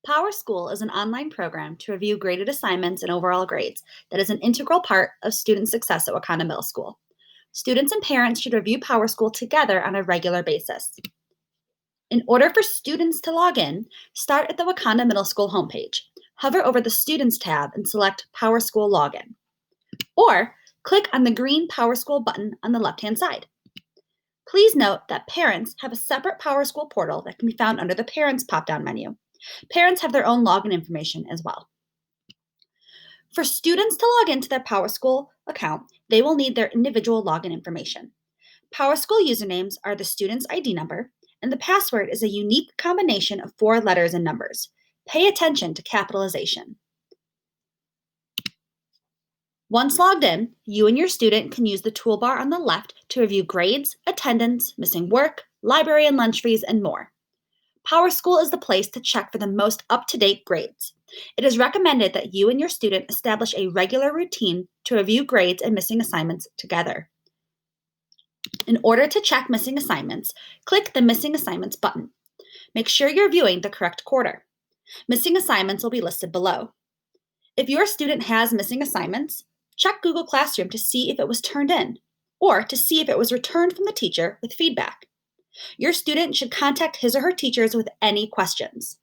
PowerSchool is an online program to review graded assignments and overall grades that is an integral part of student success at Wakanda Middle School. Students and parents should review PowerSchool together on a regular basis. In order for students to log in, start at the Wakanda Middle School homepage. Hover over the Students tab and select PowerSchool Login. Or click on the green PowerSchool button on the left-hand side. Please note that parents have a separate PowerSchool portal that can be found under the Parents pop-down menu. Parents have their own login information as well. For students to log into their PowerSchool account, they will need their individual login information. PowerSchool usernames are the student's ID number, and the password is a unique combination of 4 letters and numbers. Pay attention to capitalization. Once logged in, you and your student can use the toolbar on the left to review grades, attendance, missing work, library and lunch fees, and more. PowerSchool is the place to check for the most up-to-date grades. It is recommended that you and your student establish a regular routine to review grades and missing assignments together. In order to check missing assignments, click the Missing Assignments button. Make sure you're viewing the correct quarter. Missing assignments will be listed below. If your student has missing assignments, check Google Classroom to see if it was turned in, or to see if it was returned from the teacher with feedback. Your student should contact his or her teachers with any questions.